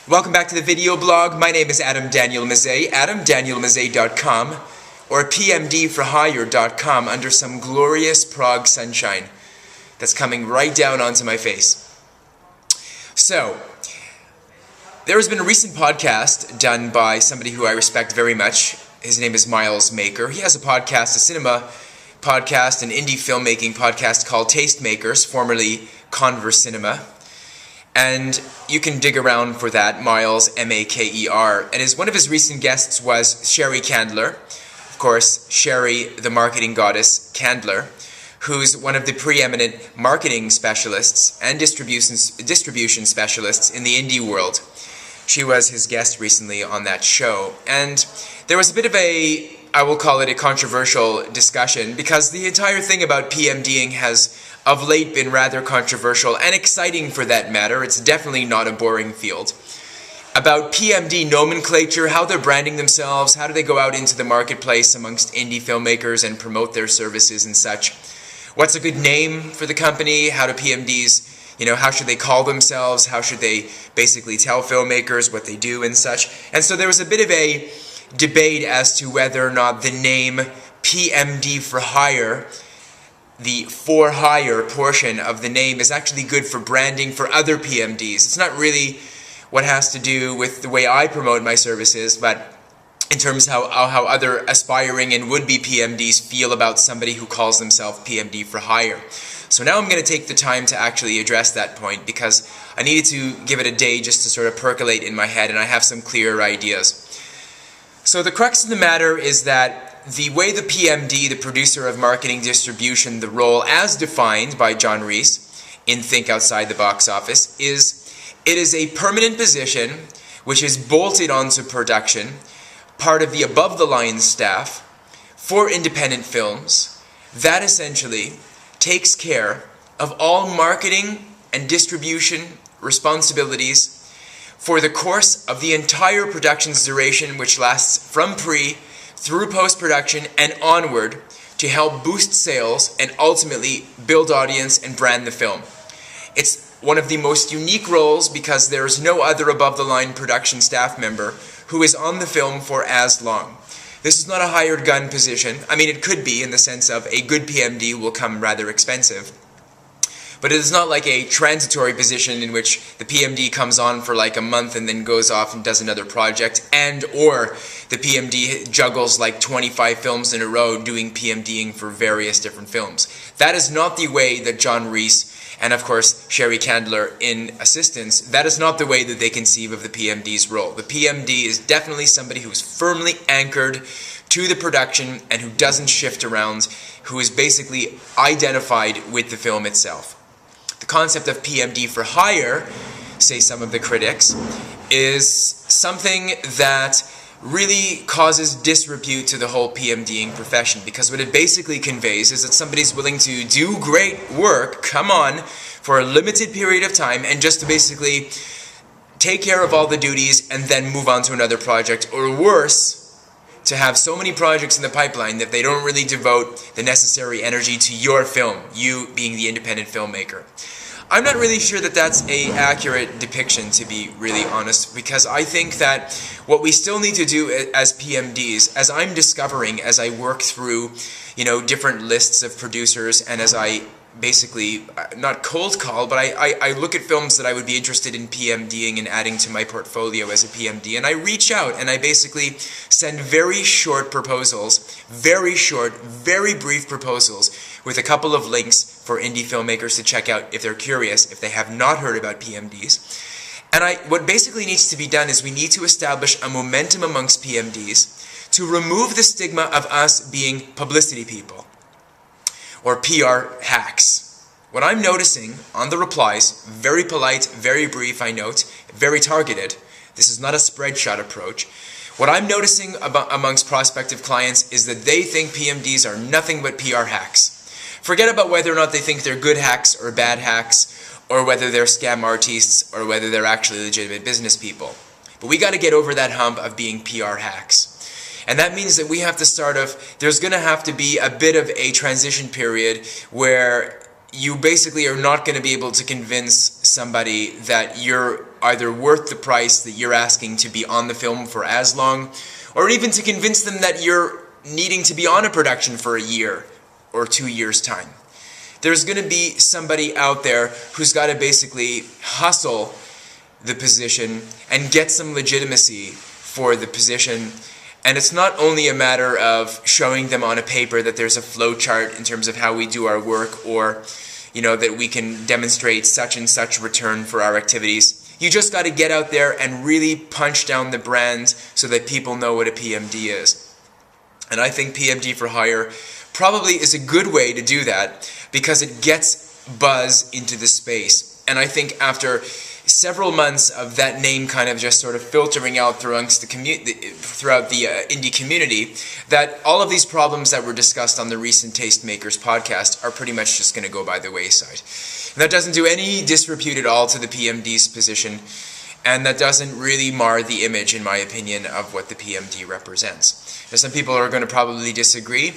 Welcome back to the video blog. My name is Adam Daniel Mezei, adamdanielmezei.com or pmdforhire.com under some glorious Prague sunshine that's coming right down onto my face. So, there has been a recent podcast done by somebody who I respect very much. His name is Miles Maker. He has a podcast, a cinema podcast, an indie filmmaking podcast called Tastemakers, formerly Converse Cinema. And you can dig around for that, Miles, M-A-K-E-R. And one of his recent guests was Sherry Candler. Of course, Sherry, the marketing goddess Candler, who's one of the preeminent marketing specialists and distribution specialists in the indie world. She was his guest recently on that show. And there was a bit of a, I will call it a controversial discussion, because the entire thing about PMDing has of late been rather controversial and exciting for that matter. It's definitely not a boring field. About PMD nomenclature, how they're branding themselves, how do they go out into the marketplace amongst indie filmmakers and promote their services and such. What's a good name for the company? How do PMDs, how should they call themselves? How should they basically tell filmmakers what they do and such? And so there was a bit of a debate as to whether or not the name PMD for hire, the for hire portion of the name, is actually good for branding for other PMDs. It's not really what has to do with the way I promote my services, but in terms of how other aspiring and would-be PMDs feel about somebody who calls themselves PMD for hire. So now I'm going to take the time to actually address that point, because I needed to give it a day just to sort of percolate in my head, and I have some clearer ideas. So the crux of the matter is that the way the PMD, the producer of marketing distribution, the role as defined by John Reese in Think Outside the Box Office, it is a permanent position which is bolted onto production, part of the above-the-line staff for independent films, that essentially takes care of all marketing and distribution responsibilities for the course of the entire production's duration, which lasts from pre through post-production and onward, to help boost sales and ultimately build audience and brand the film. It's one of the most unique roles because there is no other above-the-line production staff member who is on the film for as long. This is not a hired gun position. I mean, it could be in the sense of a good PMD will come rather expensive. But it is not like a transitory position in which the PMD comes on for like a month and then goes off and does another project, and or the PMD juggles like 25 films in a row doing PMDing for various different films. That is not the way that John Reese and of course Sherry Candler in assistance, that is not the way that they conceive of the PMD's role. The PMD is definitely somebody who is firmly anchored to the production and who doesn't shift around, who is basically identified with the film itself. The concept of PMD for hire, say some of the critics, is something that really causes disrepute to the whole PMDing profession, because what it basically conveys is that somebody's willing to do great work, come on, for a limited period of time, and just to basically take care of all the duties and then move on to another project, or worse, to have so many projects in the pipeline that they don't really devote the necessary energy to your film, you being the independent filmmaker. I'm not really sure that that's an accurate depiction, to be really honest, because I think that what we still need to do as PMDs, as I'm discovering as I work through, different lists of producers, and as I basically, not cold call, but I look at films that I would be interested in PMDing and adding to my portfolio as a PMD, and I reach out and I basically send very short proposals, very short, very brief proposals with a couple of links for indie filmmakers to check out if they're curious, if they have not heard about PMDs. And what basically needs to be done is we need to establish a momentum amongst PMDs to remove the stigma of us being publicity people or PR hacks. What I'm noticing on the replies, very polite, very brief, I note, very targeted. This is not a spread shot approach. What I'm noticing amongst prospective clients is that they think PMDs are nothing but PR hacks. Forget about whether or not they think they're good hacks or bad hacks, or whether they're scam artists, or whether they're actually legitimate business people. But we got to get over that hump of being PR hacks. And that means that we have to there's going to have to be a bit of a transition period where you basically are not going to be able to convince somebody that you're either worth the price that you're asking to be on the film for as long, or even to convince them that you're needing to be on a production for a year or 2 years' time. There's going to be somebody out there who's got to basically hustle the position and get some legitimacy for the position. And it's not only a matter of showing them on a paper that there's a flow chart in terms of how we do our work, or that we can demonstrate such and such return for our activities. You just got to get out there and really punch down the brand so that people know what a PMD is. And I think PMD for Hire probably is a good way to do that, because it gets buzz into the space. And I think after several months of that name kind of just sort of filtering out throughout the indie community, that all of these problems that were discussed on the recent Tastemakers podcast are pretty much just going to go by the wayside. And that doesn't do any disrepute at all to the PMD's position, and that doesn't really mar the image, in my opinion, of what the PMD represents. Now, some people are going to probably disagree.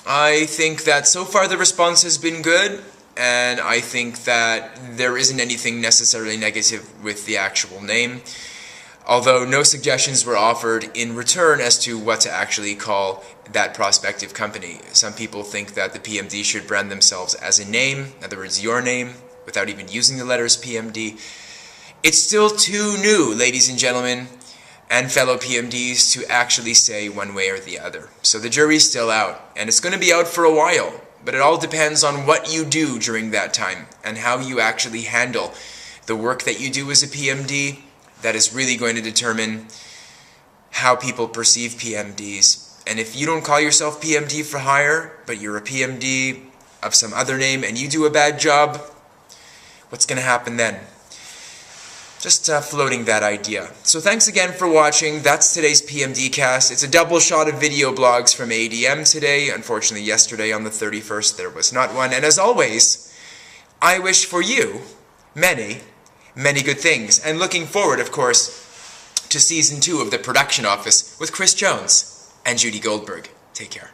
I think that so far the response has been good, and I think that there isn't anything necessarily negative with the actual name, although no suggestions were offered in return as to what to actually call that prospective company. Some people think that the PMD should brand themselves as a name, in other words, your name, without even using the letters PMD. It's still too new, ladies and gentlemen, and fellow PMDs, to actually say one way or the other. So the jury's still out, and it's going to be out for a while. But it all depends on what you do during that time and how you actually handle the work that you do as a PMD. That is really going to determine how people perceive PMDs. And if you don't call yourself PMD for Hire, but you're a PMD of some other name and you do a bad job, what's going to happen then? Just floating that idea. So thanks again for watching. That's today's PMD cast. It's a double shot of video blogs from ADM today. Unfortunately, yesterday on the 31st, there was not one. And as always, I wish for you many, many good things. And looking forward, of course, to Season 2 of The Production Office with Chris Jones and Judy Goldberg. Take care.